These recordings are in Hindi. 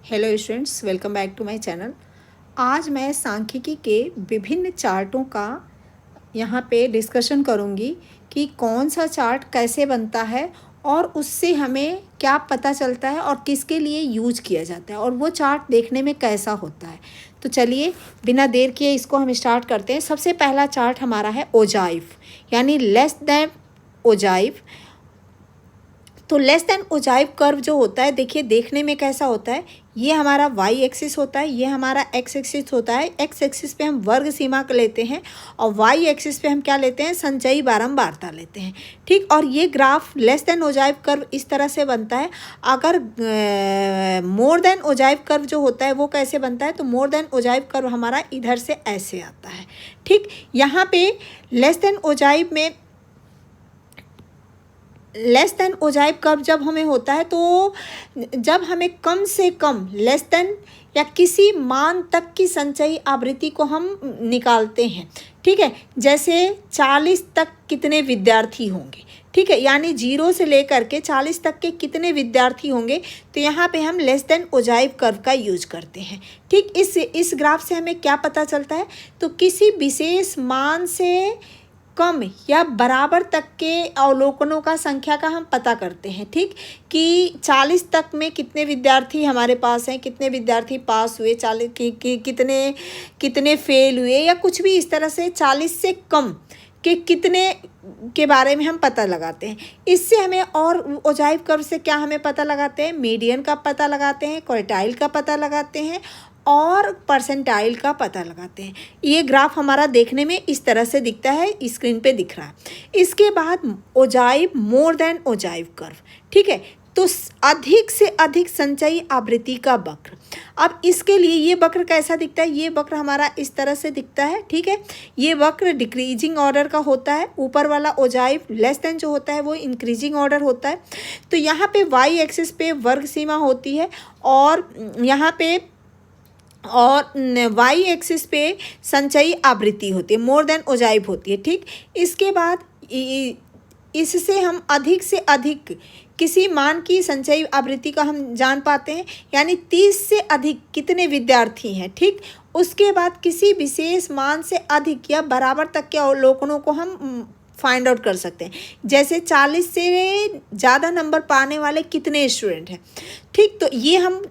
Hello students, welcome back to my channel. आज मैं सांख्यिकी के विभिन्न चार्टों का यहाँ पे डिस्कशन करूँगी कि कौन सा चार्ट कैसे बनता है और उससे हमें क्या पता चलता है और किसके लिए यूज किया जाता है और वो चार्ट देखने में कैसा होता है। तो चलिए बिना देर किए इसको हम स्टार्ट करते हैं। सबसे पहला चार्ट हमारा है ओजाइफ, यानी लेस देन ओजाइफ। तो लेस देन ओजाइव कर्व जो होता है, देखिए देखने में कैसा होता है। ये हमारा वाई एक्सिस होता है, ये हमारा एक्स एक्सिस होता है। एक्स एक्सिस पे हम वर्ग सीमा लेते हैं और वाई एक्सिस पे हम क्या लेते हैं, संचयी बारंबारता लेते हैं। ठीक, और ये graph less than ogive curve इस तरह से बनता है। अगर मोर देन ओजाइव कर्व जो होता है वो कैसे बनता है, तो मोर देन ओजाइव कर्व हमारा इधर से ऐसे आता है। ठीक, यहाँ पे लेस देन ओजाइव में लेस देन ओजाइव कर्व जब हमें होता है तो जब हमें कम से कम लेस देन या किसी मान तक की संचयी आवृत्ति को हम निकालते हैं। ठीक है, जैसे 40 तक कितने विद्यार्थी होंगे। ठीक है, यानी 0 से लेकर के 40 तक के कितने विद्यार्थी होंगे, तो यहाँ पे हम लेस देन ओजाइव कर्व का यूज करते हैं। ठीक, इस ग्राफ से हमें क्या पता चलता है, तो किसी विशेष मान से कम या बराबर तक के अवलोकनों का संख्या का हम पता करते हैं। ठीक, कि 40 तक में कितने विद्यार्थी हमारे पास हैं, कितने विद्यार्थी पास हुए, 40 कितने फेल हुए, या कुछ भी इस तरह से 40 से कम के कितने के बारे में हम पता लगाते हैं। इससे हमें और ओजाइव कर्व से क्या हमें पता लगाते हैं, मीडियन का पता लगाते हैं, क्वार्टाइल का पता लगाते हैं और परसेंटाइल का पता लगाते हैं। ये ग्राफ हमारा देखने में इस तरह से दिखता है, स्क्रीन पे दिख रहा है। इसके बाद ogive more than ogive curve. ठीक है, तो अधिक से अधिक संचयी आवृत्ति का वक्र। अब इसके लिए ये वक्र कैसा दिखता है, ये वक्र हमारा इस तरह से दिखता है। ठीक है, ये वक्र डिक्रीजिंग ऑर्डर का होता है। ऊपर वाला ओजाइव लेस देन जो होता है वो इंक्रीजिंग ऑर्डर होता है। तो यहाँ पे वाई एक्सिस पे वर्ग सीमा होती है और यहाँ पे वाई एक्सिस पे संचयी आवृत्ति होती है, मोर देन ओजाइव होती है। ठीक, इसके बाद इससे हम अधिक से अधिक किसी मान की संचयी आवृत्ति का हम जान पाते हैं, यानी 30 से अधिक कितने विद्यार्थी हैं। ठीक, उसके बाद किसी विशेष मान से अधिक या बराबर तक के अवलोकनों को हम फाइंड आउट कर सकते हैं, जैसे 40 से ज़्यादा नंबर पाने वाले कितने स्टूडेंट हैं। ठीक, तो ये हम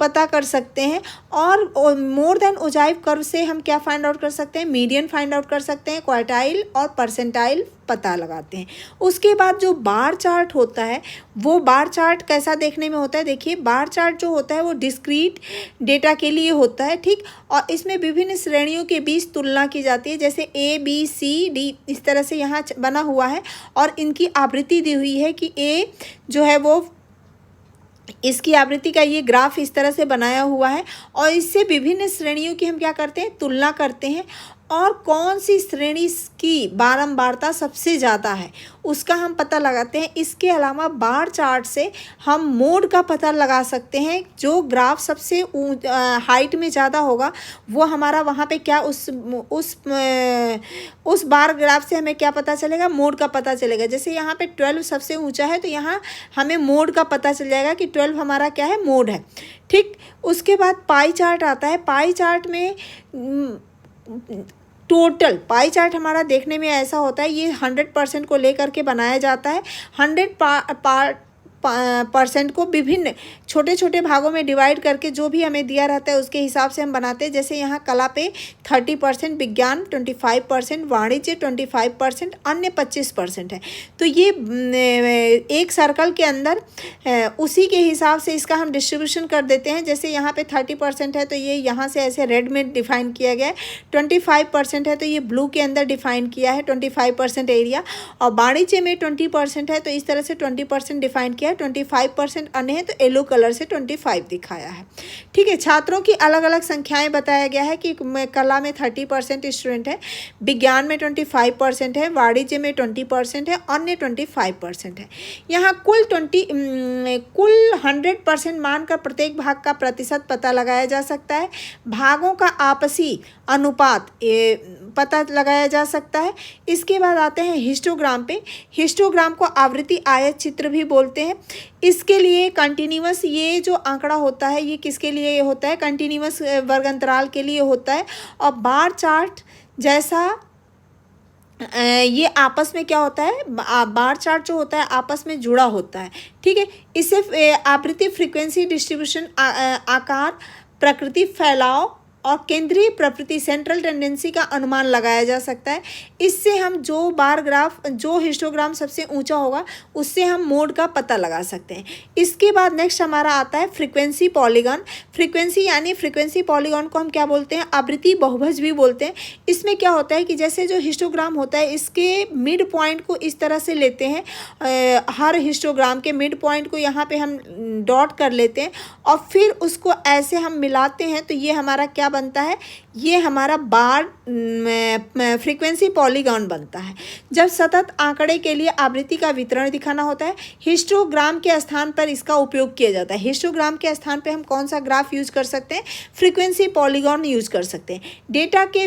पता कर सकते हैं। और मोर देन ओजाइव कर्व से हम क्या फाइंड आउट कर सकते हैं, मीडियन फाइंड आउट कर सकते हैं, क्वार्टाइल और परसेंटाइल पता लगाते हैं। उसके बाद जो बार चार्ट होता है, वो बार चार्ट कैसा देखने में होता है, देखिए बार चार्ट जो होता है वो डिस्क्रीट डेटा के लिए होता है। ठीक, और इसमें विभिन्न श्रेणियों के बीच तुलना की जाती है, जैसे ए बी सी डी इस तरह से यहाँ बना हुआ है और इनकी आवृत्ति दी हुई है कि ए जो है वो इसकी आवृत्ति का ये ग्राफ इस तरह से बनाया हुआ है और इससे विभिन्न श्रेणियों की हम क्या करते हैं, तुलना करते हैं और कौन सी श्रेणी की बारंबारता सबसे ज़्यादा है उसका हम पता लगाते हैं। इसके अलावा बार चार्ट से हम मोड का पता लगा सकते हैं। जो ग्राफ सबसे हाइट में ज़्यादा होगा वो हमारा वहाँ पे क्या उस बार ग्राफ से हमें क्या पता चलेगा, मोड का पता चलेगा। जैसे यहाँ पे 12 सबसे ऊंचा है तो यहाँ हमें मोड का पता चल जाएगा कि 12 हमारा क्या है, मोड है। ठीक, उसके बाद पाई चार्ट आता है। पाई चार्ट में टोटल पाई चार्ट हमारा देखने में ऐसा होता है, ये 100% को लेकर के बनाया जाता है। 100% को विभिन्न छोटे छोटे भागों में डिवाइड करके जो भी हमें दिया रहता है उसके हिसाब से हम बनाते हैं। जैसे यहाँ कला पे 30%, विज्ञान 25%, वाणिज्य 25%, अन्य 25% है। तो ये एक सर्कल के अंदर उसी के हिसाब से इसका हम डिस्ट्रीब्यूशन कर देते हैं। जैसे यहाँ पे 30% है तो ये यहाँ से ऐसे रेड में डिफाइन किया गया है, 25% है तो ये ब्लू के अंदर डिफाइन किया है 25% एरिया, और वाणिज्य में 20% है तो इस तरह से 20% डिफाइन किया है, 25% अन्य है तो येलो कलर से 25 दिखाया है। ठीक है, छात्रों की अलग अलग संख्याएं बताया गया है कि कला में 30% स्टूडेंट है, विज्ञान में 25% है, वाणिज्य में 20% है, अन्य 25% है। यहाँ कुल 100% मान का प्रत्येक भाग का प्रतिशत पता लगाया जा सकता है। भागों का आपसी अनुपात पता लगाया जा सकता है। इसके बाद आते हैं हिस्टोग्राम पे। हिस्टोग्राम को आवृत्ति आयत चित्र भी बोलते हैं। इसके लिए कंटिन्यूअस ये जो आंकड़ा होता है ये किसके लिए होता है, कंटिन्यूअस वर्ग अंतराल के लिए होता है। और बार चार्ट जैसा ये आपस में क्या होता है, बार चार्ट जो होता है आपस में जुड़ा होता है, ठीक है। इससे आवृत्ति फ्रीक्वेंसी डिस्ट्रीब्यूशन आकार प्रकृति फैलाव और केंद्रीय प्रवृत्ति सेंट्रल टेंडेंसी का अनुमान लगाया जा सकता है। इससे हम जो बार ग्राफ जो हिस्टोग्राम सबसे ऊंचा होगा उससे हम मोड का पता लगा सकते हैं। इसके बाद नेक्स्ट हमारा आता है फ्रीक्वेंसी पॉलीगॉन। फ्रीक्वेंसी यानी फ्रीक्वेंसी पॉलीगॉन को हम क्या बोलते हैं, आवृत्ति बहुभुज भी बोलते हैं। इसमें क्या होता है कि जैसे जो हिस्टोग्राम होता है इसके मिड पॉइंट को इस तरह से लेते हैं, हर हिस्टोग्राम के मिड पॉइंट को यहाँ पे हम डॉट कर लेते हैं और फिर उसको ऐसे हम मिलाते हैं तो ये हमारा क्या बनता है, ये हमारा बार फ्रीक्वेंसी पॉलीगॉन बनता है। जब सतत आंकड़े के लिए आवृत्ति का वितरण दिखाना होता है हिस्टोग्राम के स्थान पर इसका उपयोग किया जाता है। हिस्टोग्राम के स्थान पे हम कौन सा ग्राफ यूज कर सकते हैं, फ्रीक्वेंसी पॉलीगॉन यूज कर सकते हैं। डेटा के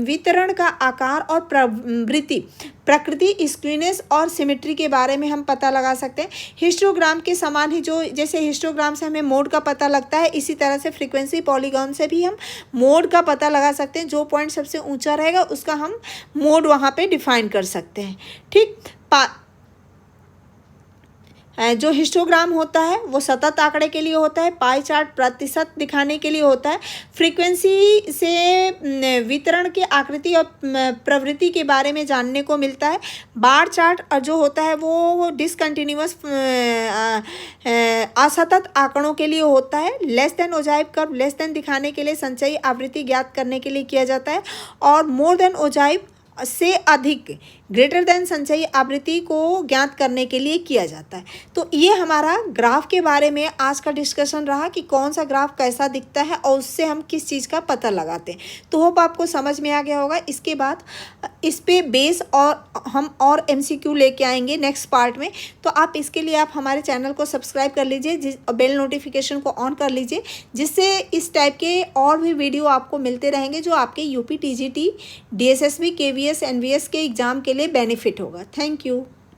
वितरण का आकार और प्रवृत्ति प्रकृति स्क्वीनेस और सिमेट्री के बारे में हम पता लगा सकते हैं। हिस्टोग्राम के समान ही जो जैसे हिस्टोग्राम से हमें मोड का पता लगता है इसी तरह से फ्रीक्वेंसी पॉलीगॉन से भी हम मोड का पता लगा सकते हैं। जो पॉइंट सबसे ऊंचा रहेगा उसका हम मोड वहाँ पे डिफाइन कर सकते हैं, ठीक। जो हिस्टोग्राम होता है वो सतत आंकड़े के लिए होता है, पाई चार्ट प्रतिशत दिखाने के लिए होता है, फ्रीक्वेंसी से वितरण की आकृति और प्रवृत्ति के बारे में जानने को मिलता है। बार चार्ट जो होता है वो डिसकंटिन्यूअस असतत आंकड़ों के लिए होता है। Less than ogive curve less than दिखाने के लिए संचयी आवृत्ति ज्ञात करने के लिए किया जाता है। और मोर देन ओजाइव से अधिक ग्रेटर देन संचयी आवृत्ति को ज्ञात करने के लिए किया जाता है। तो ये हमारा ग्राफ के बारे में आज का डिस्कशन रहा कि कौन सा ग्राफ कैसा दिखता है और उससे हम किस चीज़ का पता लगाते हैं। तो होप आपको समझ में आ गया होगा। इसके बाद इस पे बेस और हम और MCQ लेके आएंगे नेक्स्ट पार्ट में। तो आप इसके लिए आप हमारे चैनल को सब्सक्राइब कर लीजिए, बेल नोटिफिकेशन को ऑन कर लीजिए, जिससे इस टाइप के और भी वीडियो आपको मिलते रहेंगे जो आपके UP TGT DSSB KVS NVS के एग्ज़ाम के लिए बेनिफिट होगा। Thank you.